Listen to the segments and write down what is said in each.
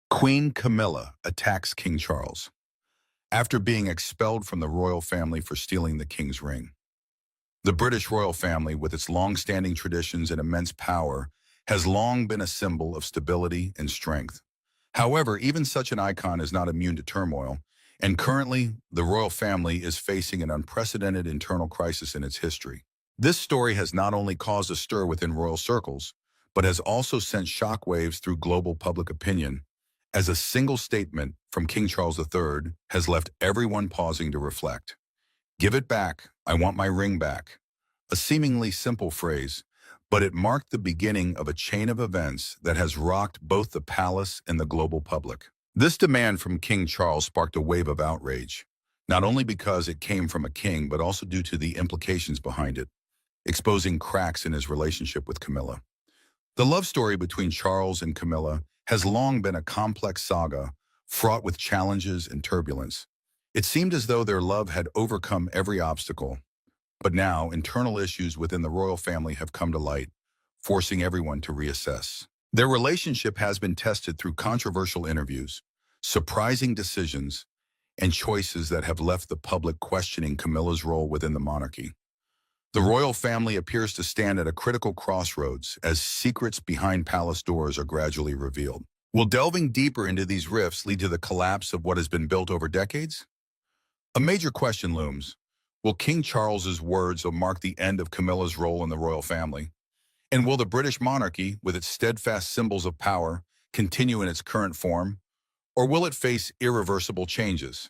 Queen Camilla attacks King Charles after being expelled from the royal family for stealing the king's ring. The British royal family, with its long-standing traditions and immense power, has long been a symbol of stability and strength. However, even such an icon is not immune to turmoil, and currently, the royal family is facing an unprecedented internal crisis in its history. This story has not only caused a stir within royal circles, but has also sent shockwaves through global public opinion, as a single statement from King Charles III has left everyone pausing to reflect. "Give it back, I want my ring back." A seemingly simple phrase, but it marked the beginning of a chain of events that has rocked both the palace and the global public. This demand from King Charles sparked a wave of outrage, not only because it came from a king, but also due to the implications behind it, exposing cracks in his relationship with Camilla. The love story between Charles and Camilla has long been a complex saga, fraught with challenges and turbulence. It seemed as though their love had overcome every obstacle, but now internal issues within the royal family have come to light, forcing everyone to reassess. Their relationship has been tested through controversial interviews, surprising decisions, and choices that have left the public questioning Camilla's role within the monarchy. The royal family appears to stand at a critical crossroads as secrets behind palace doors are gradually revealed. Will delving deeper into these rifts lead to the collapse of what has been built over decades? A major question looms. Will King Charles's words mark the end of Camilla's role in the royal family? And will the British monarchy, with its steadfast symbols of power, continue in its current form? Or will it face irreversible changes?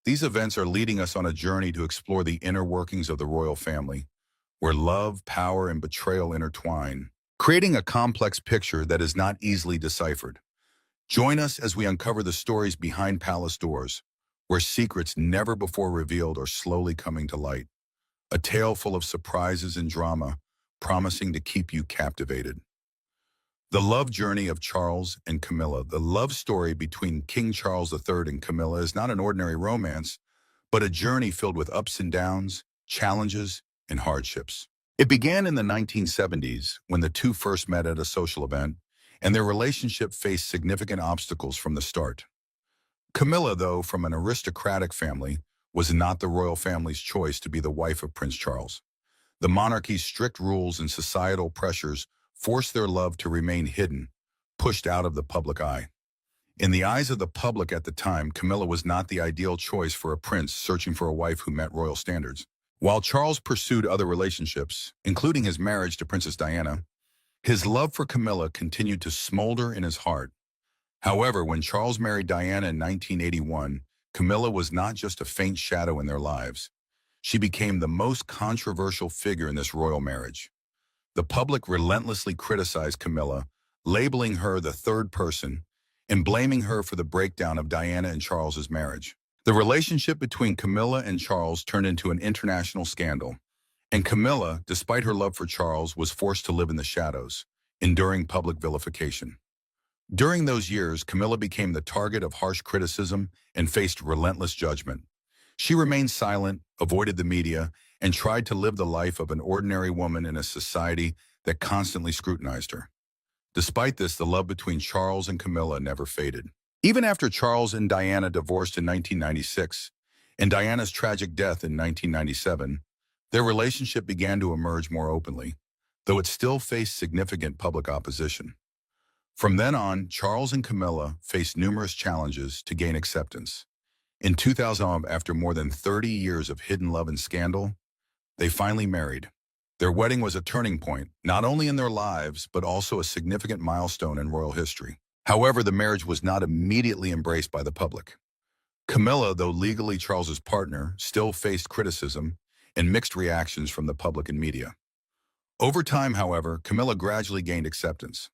These events are leading us on a journey to explore the inner workings of the royal family, where love, power, and betrayal intertwine, creating a complex picture that is not easily deciphered. Join us as we uncover the stories behind palace doors, where secrets never before revealed are slowly coming to light. A tale full of surprises and drama, promising to keep you captivated. The love journey of Charles and Camilla. The love story between King Charles III and Camilla is not an ordinary romance, but a journey filled with ups and downs, challenges, and hardships. It began in the 1970s when the two first met at a social event, and their relationship faced significant obstacles from the start. Camilla, though from an aristocratic family, was not the royal family's choice to be the wife of Prince Charles. The monarchy's strict rules and societal pressures forced their love to remain hidden, pushed out of the public eye. In the eyes of the public at the time, Camilla was not the ideal choice for a prince searching for a wife who met royal standards. While Charles pursued other relationships, including his marriage to Princess Diana, his love for Camilla continued to smolder in his heart. However, when Charles married Diana in 1981, Camilla was not just a faint shadow in their lives. She became the most controversial figure in this royal marriage. The public relentlessly criticized Camilla, labeling her the third person and blaming her for the breakdown of Diana and Charles's marriage. The relationship between Camilla and Charles turned into an international scandal, and Camilla, despite her love for Charles, was forced to live in the shadows, enduring public vilification. During those years, Camilla became the target of harsh criticism and faced relentless judgment. She remained silent, avoided the media, and tried to live the life of an ordinary woman in a society that constantly scrutinized her. Despite this, the love between Charles and Camilla never faded. Even after Charles and Diana divorced in 1996, and Diana's tragic death in 1997, their relationship began to emerge more openly, though it still faced significant public opposition. From then on, Charles and Camilla faced numerous challenges to gain acceptance. In 2000, after more than 30 years of hidden love and scandal, they finally married. Their wedding was a turning point, not only in their lives, but also a significant milestone in royal history. However, the marriage was not immediately embraced by the public. Camilla, though legally Charles's partner, still faced criticism and mixed reactions from the public and media. Over time, however, Camilla gradually gained acceptance.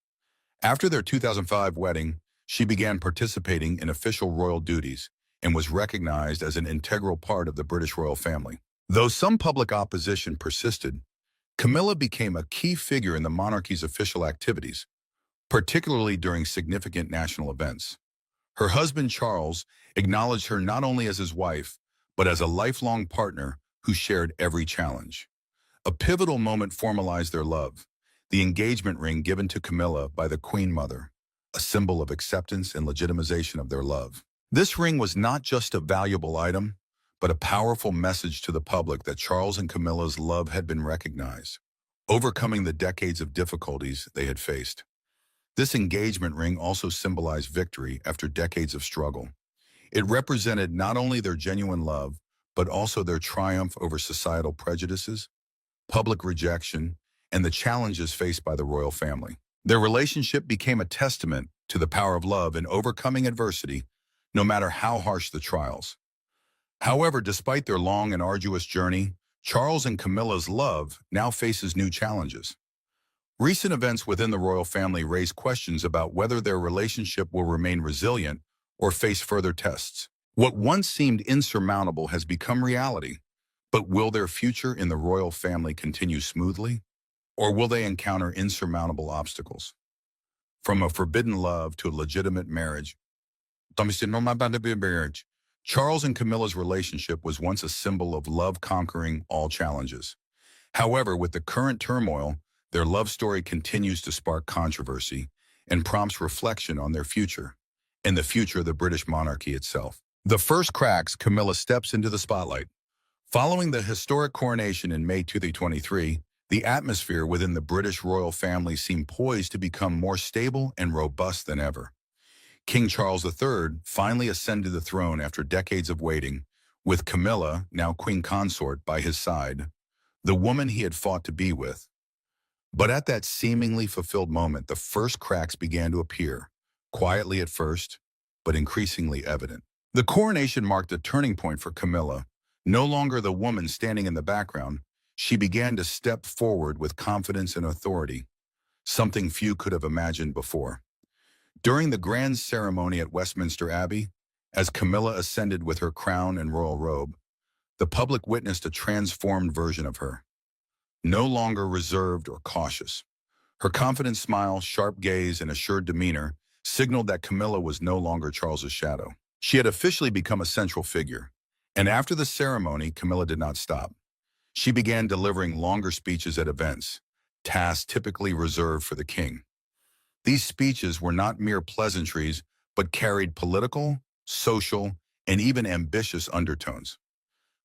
After their 2005 wedding, she began participating in official royal duties and was recognized as an integral part of the British royal family. Though some public opposition persisted, Camilla became a key figure in the monarchy's official activities, particularly during significant national events. Her husband, Charles, acknowledged her not only as his wife, but as a lifelong partner who shared every challenge. A pivotal moment formalized their love, the engagement ring given to Camilla by the Queen Mother, a symbol of acceptance and legitimization of their love. This ring was not just a valuable item, but a powerful message to the public that Charles and Camilla's love had been recognized, overcoming the decades of difficulties they had faced. This engagement ring also symbolized victory after decades of struggle. It represented not only their genuine love, but also their triumph over societal prejudices, public rejection, and the challenges faced by the royal family. Their relationship became a testament to the power of love in overcoming adversity, no matter how harsh the trials. However, despite their long and arduous journey, Charles and Camilla's love now faces new challenges. Recent events within the royal family raise questions about whether their relationship will remain resilient or face further tests. What once seemed insurmountable has become reality, but will their future in the royal family continue smoothly, or will they encounter insurmountable obstacles? From a forbidden love to a legitimate marriage, Charles and Camilla's relationship was once a symbol of love conquering all challenges. However, with the current turmoil, their love story continues to spark controversy and prompts reflection on their future, and the future of the British monarchy itself. The first cracks, Camilla steps into the spotlight. Following the historic coronation in May 2023, the atmosphere within the British royal family seemed poised to become more stable and robust than ever. King Charles III finally ascended the throne after decades of waiting, with Camilla, now queen consort, by his side, the woman he had fought to be with. But at that seemingly fulfilled moment, the first cracks began to appear, quietly at first, but increasingly evident. The coronation marked a turning point for Camilla. No longer the woman standing in the background, she began to step forward with confidence and authority, something few could have imagined before. During the grand ceremony at Westminster Abbey, as Camilla ascended with her crown and royal robe, the public witnessed a transformed version of her. No longer reserved or cautious. Her confident smile, sharp gaze, and assured demeanor signaled that Camilla was no longer Charles's shadow. She had officially become a central figure, and after the ceremony, Camilla did not stop. She began delivering longer speeches at events, tasks typically reserved for the king. These speeches were not mere pleasantries, but carried political, social, and even ambitious undertones.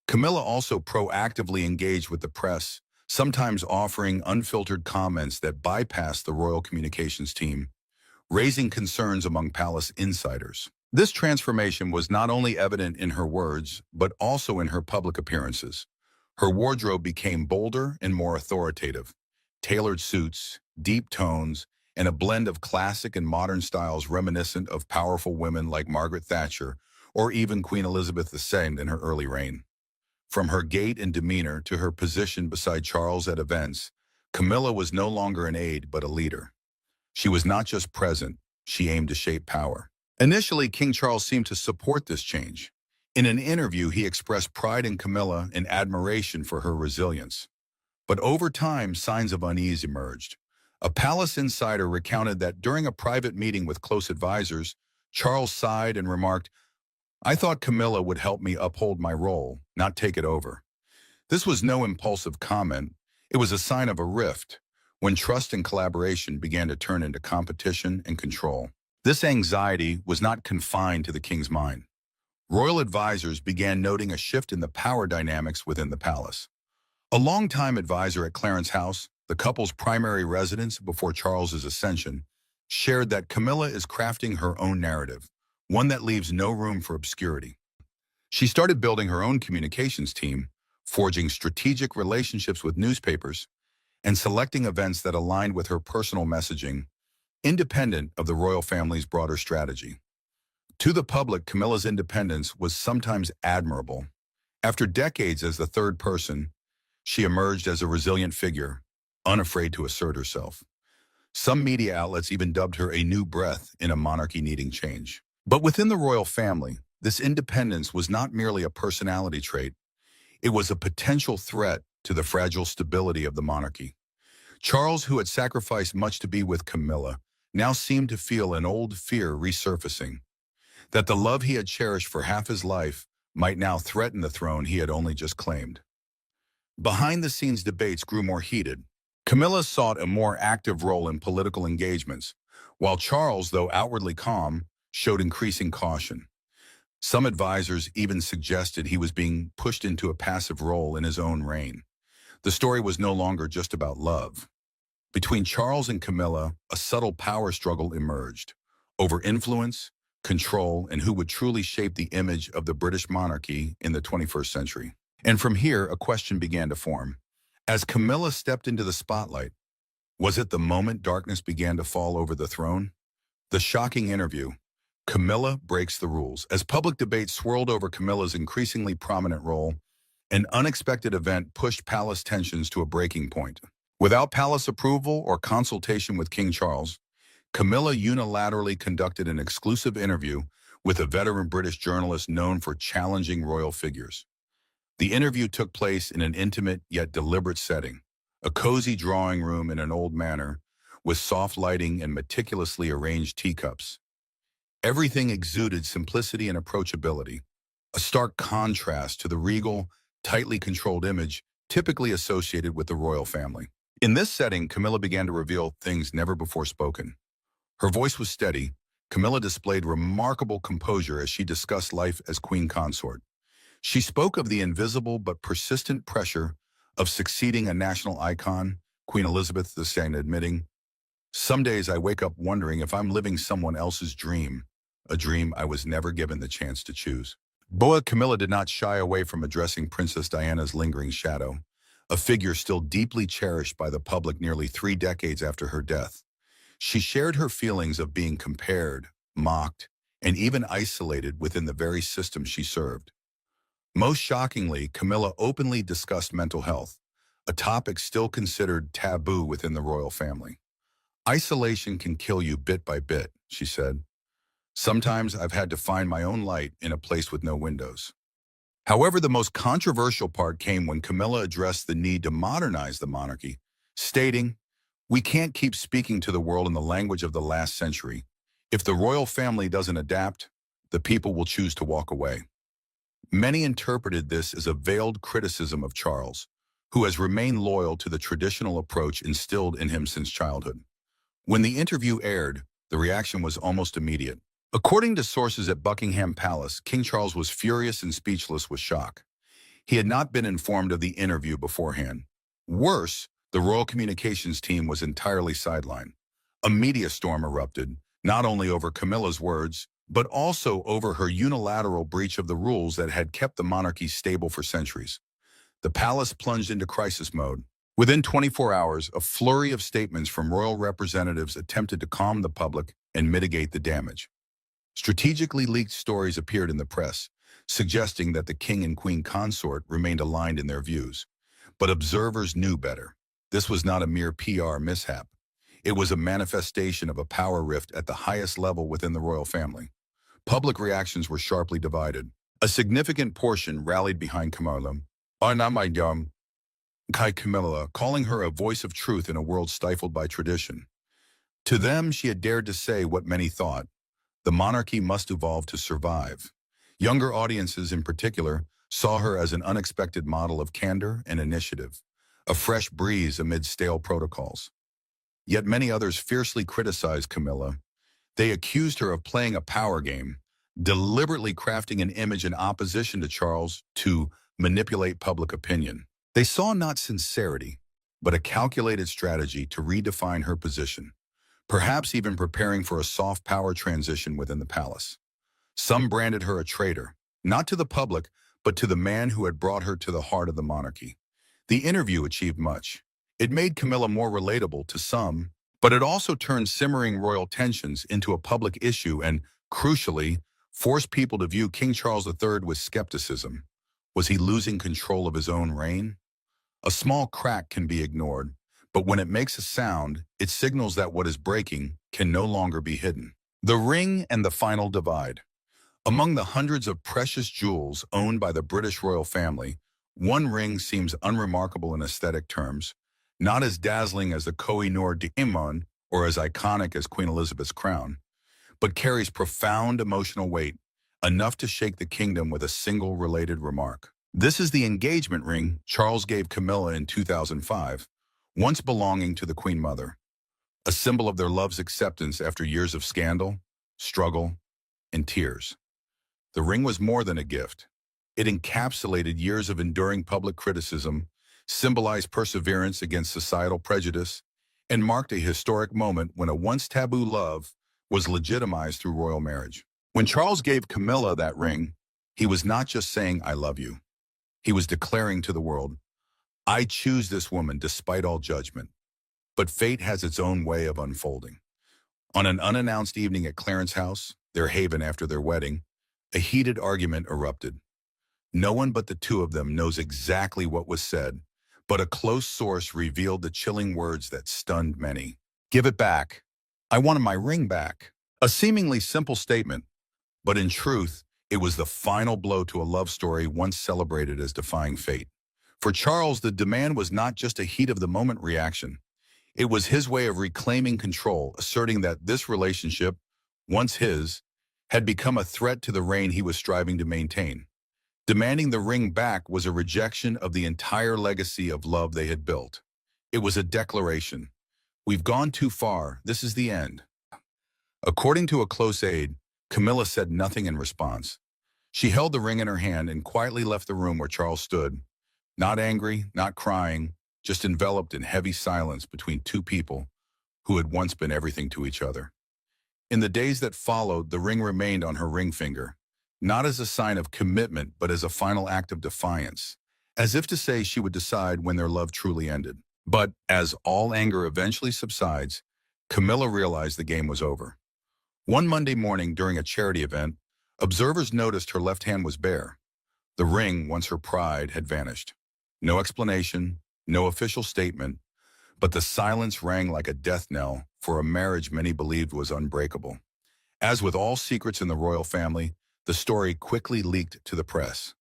Camilla also proactively engaged with the press, sometimes offering unfiltered comments that bypassed the royal communications team, raising concerns among palace insiders. This transformation was not only evident in her words, but also in her public appearances. Her wardrobe became bolder and more authoritative. Tailored suits, deep tones, and a blend of classic and modern styles reminiscent of powerful women like Margaret Thatcher or even Queen Elizabeth II in her early reign. From her gait and demeanor to her position beside Charles at events, Camilla was no longer an aide but a leader. She was not just present, she aimed to shape power. Initially, King Charles seemed to support this change. In an interview, he expressed pride in Camilla and admiration for her resilience. But over time, signs of unease emerged. A palace insider recounted that during a private meeting with close advisors, Charles sighed and remarked, "I thought Camilla would help me uphold my role, not take it over." This was no impulsive comment. It was a sign of a rift, when trust and collaboration began to turn into competition and control. This anxiety was not confined to the king's mind. Royal advisors began noting a shift in the power dynamics within the palace. A longtime advisor at Clarence House, the couple's primary residence before Charles's ascension, shared that Camilla is crafting her own narrative, one that leaves no room for obscurity. She started building her own communications team, forging strategic relationships with newspapers, and selecting events that aligned with her personal messaging, independent of the royal family's broader strategy. To the public, Camilla's independence was sometimes admirable. After decades as the third person, she emerged as a resilient figure, unafraid to assert herself. Some media outlets even dubbed her a new breath in a monarchy needing change. But within the royal family, this independence was not merely a personality trait. It was a potential threat to the fragile stability of the monarchy. Charles, who had sacrificed much to be with Camilla, now seemed to feel an old fear resurfacing, that the love he had cherished for half his life might now threaten the throne he had only just claimed. Behind-the-scenes debates grew more heated. Camilla sought a more active role in political engagements, while Charles, though outwardly calm, showed increasing caution. Some advisors even suggested he was being pushed into a passive role in his own reign. The story was no longer just about love. Between Charles and Camilla, a subtle power struggle emerged over influence, control, and who would truly shape the image of the British monarchy in the 21st century. And from here, a question began to form. As Camilla stepped into the spotlight, was it the moment darkness began to fall over the throne? The shocking interview. Camilla breaks the rules. As public debate swirled over Camilla's increasingly prominent role, an unexpected event pushed palace tensions to a breaking point. Without palace approval or consultation with King Charles, Camilla unilaterally conducted an exclusive interview with a veteran British journalist known for challenging royal figures. The interview took place in an intimate yet deliberate setting, a cozy drawing room in an old manor with soft lighting and meticulously arranged teacups. Everything exuded simplicity and approachability, a stark contrast to the regal, tightly controlled image typically associated with the royal family. In this setting, Camilla began to reveal things never before spoken. Her voice was steady. Camilla displayed remarkable composure as she discussed life as queen consort. She spoke of the invisible but persistent pressure of succeeding a national icon, Queen Elizabeth II, admitting, "Some days I wake up wondering if I'm living someone else's dream, a dream I was never given the chance to choose." Camilla did not shy away from addressing Princess Diana's lingering shadow, a figure still deeply cherished by the public nearly 3 decades after her death. She shared her feelings of being compared, mocked, and even isolated within the very system she served. Most shockingly, Camilla openly discussed mental health, a topic still considered taboo within the royal family. "Isolation can kill you bit by bit," she said. "Sometimes I've had to find my own light in a place with no windows." However, the most controversial part came when Camilla addressed the need to modernize the monarchy, stating, "We can't keep speaking to the world in the language of the last century. If the royal family doesn't adapt, the people will choose to walk away." Many interpreted this as a veiled criticism of Charles, who has remained loyal to the traditional approach instilled in him since childhood. When the interview aired, the reaction was almost immediate. According to sources at Buckingham Palace, King Charles was furious and speechless with shock. He had not been informed of the interview beforehand. Worse, the royal communications team was entirely sidelined. A media storm erupted, not only over Camilla's words, but also over her unilateral breach of the rules that had kept the monarchy stable for centuries. The palace plunged into crisis mode. Within 24 hours, a flurry of statements from royal representatives attempted to calm the public and mitigate the damage. Strategically leaked stories appeared in the press, suggesting that the king and queen consort remained aligned in their views. But observers knew better. This was not a mere PR mishap. It was a manifestation of a power rift at the highest level within the royal family. Public reactions were sharply divided. A significant portion rallied behind Camilla, calling her a voice of truth in a world stifled by tradition. To them, she had dared to say what many thought: the monarchy must evolve to survive. Younger audiences in particular saw her as an unexpected model of candor and initiative, a fresh breeze amid stale protocols. Yet many others fiercely criticized Camilla. They accused her of playing a power game, deliberately crafting an image in opposition to Charles to manipulate public opinion. They saw not sincerity, but a calculated strategy to redefine her position, perhaps even preparing for a soft power transition within the palace. Some branded her a traitor, not to the public, but to the man who had brought her to the heart of the monarchy. The interview achieved much. It made Camilla more relatable to some, but it also turned simmering royal tensions into a public issue and, crucially, forced people to view King Charles III with skepticism. Was he losing control of his own reign? A small crack can be ignored, but when it makes a sound, it signals that what is breaking can no longer be hidden. The ring and the final divide. Among the hundreds of precious jewels owned by the British royal family, one ring seems unremarkable in aesthetic terms, not as dazzling as the Koh-i-Noor diamond or as iconic as Queen Elizabeth's crown, but carries profound emotional weight, enough to shake the kingdom with a single related remark. This is the engagement ring Charles gave Camilla in 2005, once belonging to the Queen Mother. a symbol of their love's acceptance after years of scandal, struggle, and tears. The ring was more than a gift. It encapsulated years of enduring public criticism, symbolized perseverance against societal prejudice, and marked a historic moment when a once taboo love was legitimized through royal marriage. When Charles gave Camilla that ring, he was not just saying, "I love you." He was declaring to the world, "I choose this woman despite all judgment." But fate has its own way of unfolding. On an unannounced evening at Clarence House, their haven after their wedding, a heated argument erupted. No one but the two of them knows exactly what was said, but a close source revealed the chilling words that stunned many. "Give it back. I wanted my ring back." A seemingly simple statement, but in truth, it was the final blow to a love story once celebrated as defying fate. For Charles, the demand was not just a heat-of-the-moment reaction. It was his way of reclaiming control, asserting that this relationship, once his, had become a threat to the reign he was striving to maintain. Demanding the ring back was a rejection of the entire legacy of love they had built. It was a declaration. "We've gone too far. This is the end." According to a close aide, Camilla said nothing in response. She held the ring in her hand and quietly left the room where Charles stood, not angry, not crying, just enveloped in heavy silence between two people who had once been everything to each other. In the days that followed, the ring remained on her ring finger, not as a sign of commitment, but as a final act of defiance, as if to say she would decide when their love truly ended. But as all anger eventually subsides, Camilla realized the game was over. One Monday morning during a charity event, observers noticed her left hand was bare. The ring, once her pride, had vanished. No explanation, no official statement, but the silence rang like a death knell for a marriage many believed was unbreakable. As with all secrets in the royal family, the story quickly leaked to the press.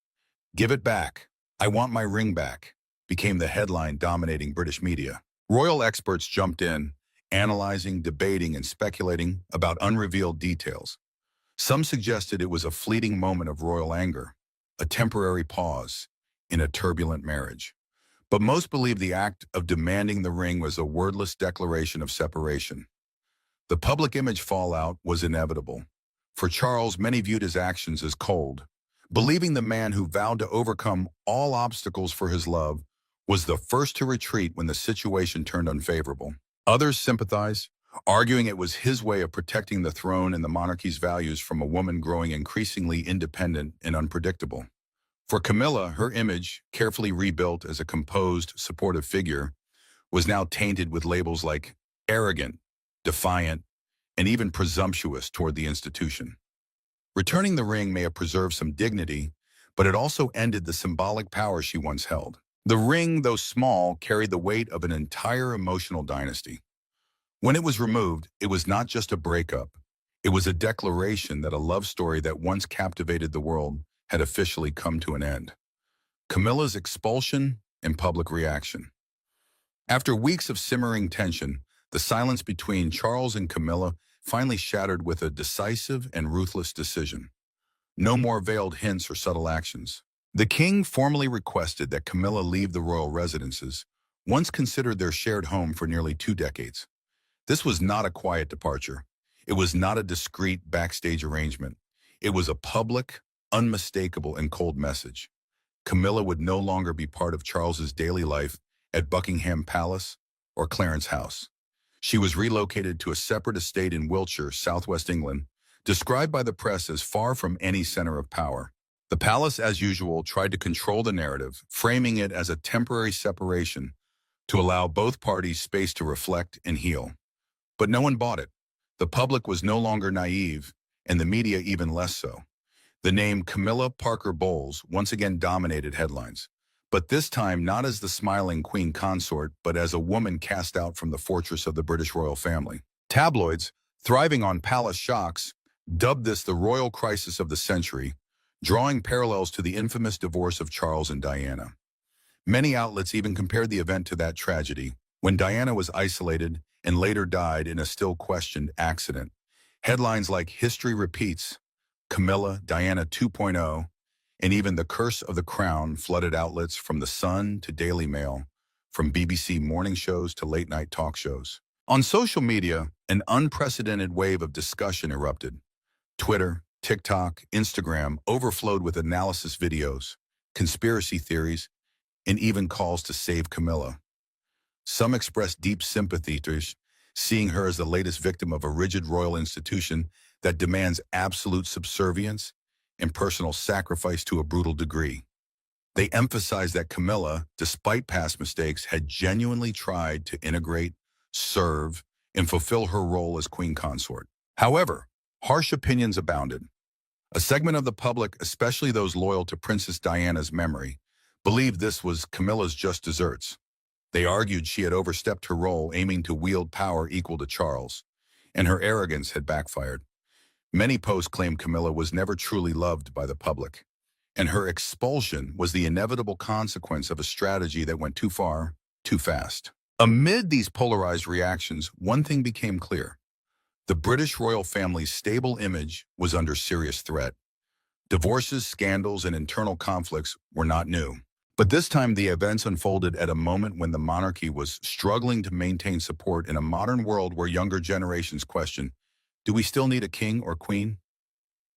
"Give it back. I want my ring back," became the headline dominating British media. Royal experts jumped in, analyzing, debating, and speculating about unrevealed details. Some suggested it was a fleeting moment of royal anger, a temporary pause in a turbulent marriage. But most believed the act of demanding the ring was a wordless declaration of separation. The public image fallout was inevitable. For Charles, many viewed his actions as cold, believing the man who vowed to overcome all obstacles for his love was the first to retreat when the situation turned unfavorable. Others sympathized, arguing it was his way of protecting the throne and the monarchy's values from a woman growing increasingly independent and unpredictable. For Camilla, her image, carefully rebuilt as a composed, supportive figure, was now tainted with labels like arrogant, defiant, and even presumptuous toward the institution. Returning the ring may have preserved some dignity, but it also ended the symbolic power she once held. The ring, though small, carried the weight of an entire emotional dynasty. When it was removed, it was not just a breakup. It was a declaration that a love story that once captivated the world had officially come to an end. Camilla's expulsion and public reaction. After weeks of simmering tension, the silence between Charles and Camilla finally shattered with a decisive and ruthless decision. No more veiled hints or subtle actions. The king formally requested that Camilla leave the royal residences, once considered their shared home for nearly 2 decades. This was not a quiet departure. It was not a discreet backstage arrangement. It was a public, unmistakable, and cold message. Camilla would no longer be part of Charles's daily life at Buckingham Palace or Clarence House. She was relocated to a separate estate in Wiltshire, southwest England, described by the press as far from any center of power. The palace, as usual, tried to control the narrative, framing it as a temporary separation to allow both parties space to reflect and heal. But no one bought it. The public was no longer naive, and the media even less so. The name Camilla Parker Bowles once again dominated headlines, but this time not as the smiling queen consort, but as a woman cast out from the fortress of the British royal family. Tabloids, thriving on palace shocks, dubbed this the royal crisis of the century, drawing parallels to the infamous divorce of Charles and Diana. Many outlets even compared the event to that tragedy, when Diana was isolated and later died in a still-questioned accident. Headlines like "History Repeats," "Camilla, Diana 2.0," and even "The Curse of the Crown" flooded outlets from The Sun to Daily Mail, from BBC morning shows to late-night talk shows. On social media, an unprecedented wave of discussion erupted. Twitter, TikTok, Instagram overflowed with analysis videos, conspiracy theories, and even calls to save Camilla. Some expressed deep sympathy to seeing her as the latest victim of a rigid royal institution that demands absolute subservience and personal sacrifice to a brutal degree. They emphasized that Camilla, despite past mistakes, had genuinely tried to integrate, serve, and fulfill her role as queen consort. However, harsh opinions abounded. A segment of the public, especially those loyal to Princess Diana's memory, believed this was Camilla's just desserts. They argued she had overstepped her role, aiming to wield power equal to Charles, and her arrogance had backfired. Many posts claimed Camilla was never truly loved by the public, and her expulsion was the inevitable consequence of a strategy that went too far, too fast. Amid these polarized reactions, one thing became clear. The British royal family's stable image was under serious threat. Divorces, scandals, and internal conflicts were not new. But this time the events unfolded at a moment when the monarchy was struggling to maintain support in a modern world where younger generations question, do we still need a king or queen?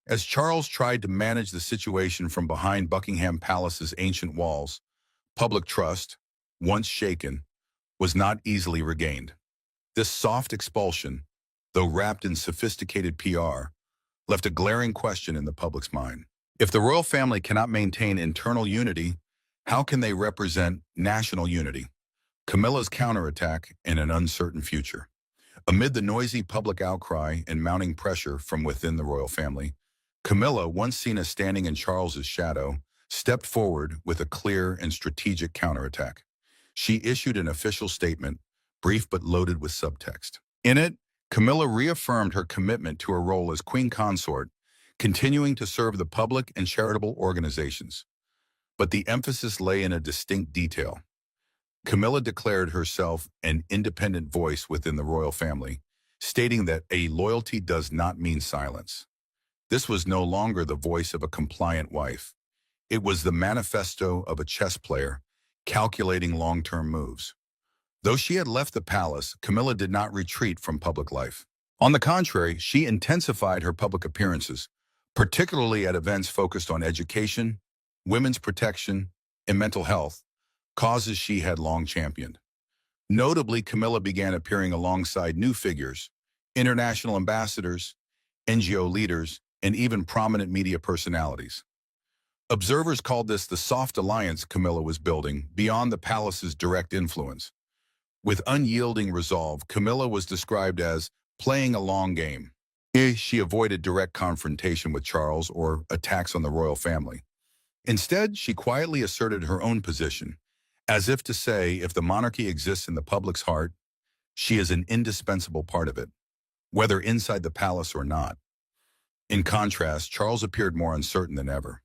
As Charles tried to manage the situation from behind Buckingham Palace's ancient walls, public trust, once shaken, was not easily regained. This soft expulsion, though wrapped in sophisticated PR, left a glaring question in the public's mind. If the royal family cannot maintain internal unity, how can they represent national unity? Camilla's counterattack in an uncertain future. Amid the noisy public outcry and mounting pressure from within the royal family, Camilla, once seen as standing in Charles's shadow, stepped forward with a clear and strategic counterattack. She issued an official statement, brief but loaded with subtext. In it, Camilla reaffirmed her commitment to her role as queen consort, continuing to serve the public and charitable organizations. But the emphasis lay in a distinct detail. Camilla declared herself an independent voice within the royal family, stating that a loyalty does not mean silence. This was no longer the voice of a compliant wife. It was the manifesto of a chess player, calculating long-term moves. Though she had left the palace, Camilla did not retreat from public life. On the contrary, she intensified her public appearances, particularly at events focused on education, women's protection, and mental health, causes she had long championed. Notably, Camilla began appearing alongside new figures, international ambassadors, NGO leaders, and even prominent media personalities. Observers called this the soft alliance Camilla was building beyond the palace's direct influence. With unyielding resolve, Camilla was described as playing a long game. She avoided direct confrontation with Charles or attacks on the royal family. Instead, she quietly asserted her own position, as if to say, if the monarchy exists in the public's heart, she is an indispensable part of it, whether inside the palace or not. In contrast, Charles appeared more uncertain than ever.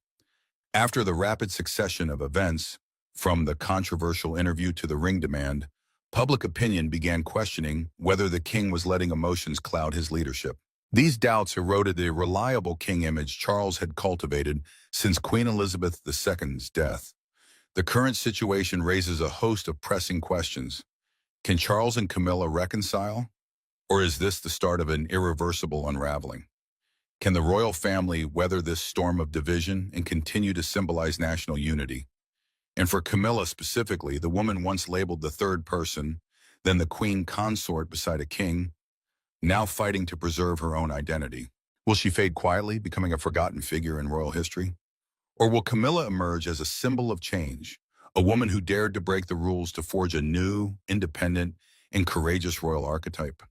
After the rapid succession of events, from the controversial interview to the ring demand, public opinion began questioning whether the king was letting emotions cloud his leadership. These doubts eroded the reliable king image Charles had cultivated since Queen Elizabeth II's death. The current situation raises a host of pressing questions. Can Charles and Camilla reconcile? Or is this the start of an irreversible unraveling? Can the royal family weather this storm of division and continue to symbolize national unity? And for Camilla specifically, the woman once labeled the third person, then the queen consort beside a king, now fighting to preserve her own identity. Will she fade quietly, becoming a forgotten figure in royal history? Or will Camilla emerge as a symbol of change, a woman who dared to break the rules to forge a new, independent, and courageous royal archetype?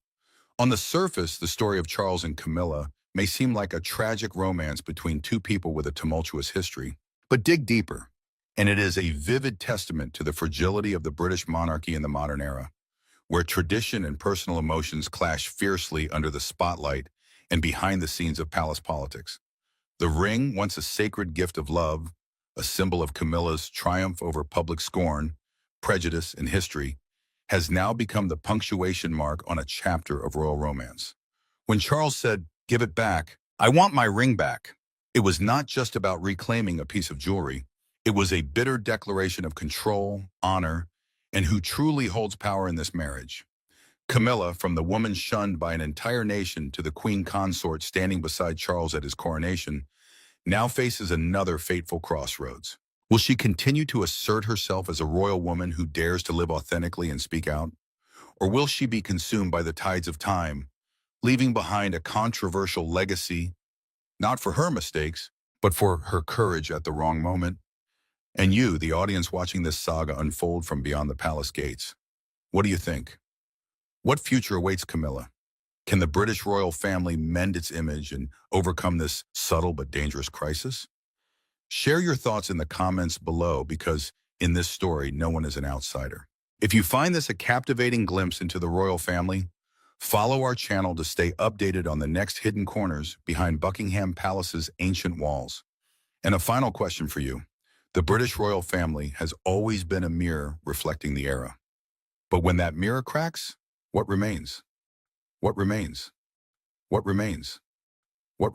On the surface, the story of Charles and Camilla may seem like a tragic romance between two people with a tumultuous history, but dig deeper, and it is a vivid testament to the fragility of the British monarchy in the modern era, where tradition and personal emotions clash fiercely under the spotlight and behind the scenes of palace politics. The ring, once a sacred gift of love, a symbol of Camilla's triumph over public scorn, prejudice, and history, has now become the punctuation mark on a chapter of royal romance. When Charles said, "Give it back, I want my ring back," it was not just about reclaiming a piece of jewelry. It was a bitter declaration of control, honor, and who truly holds power in this marriage. Camilla, from the woman shunned by an entire nation to the queen consort standing beside Charles at his coronation, now faces another fateful crossroads. Will she continue to assert herself as a royal woman who dares to live authentically and speak out? Or will she be consumed by the tides of time, leaving behind a controversial legacy, not for her mistakes, but for her courage at the wrong moment? And you, the audience watching this saga unfold from beyond the palace gates, what do you think? What future awaits Camilla? Can the British royal family mend its image and overcome this subtle but dangerous crisis? Share your thoughts in the comments below because in this story, no one is an outsider. If you find this a captivating glimpse into the royal family, follow our channel to stay updated on the next hidden corners behind Buckingham Palace's ancient walls. And a final question for you. The British royal family has always been a mirror reflecting the era. But when that mirror cracks, what remains? What remains? What remains? What remains?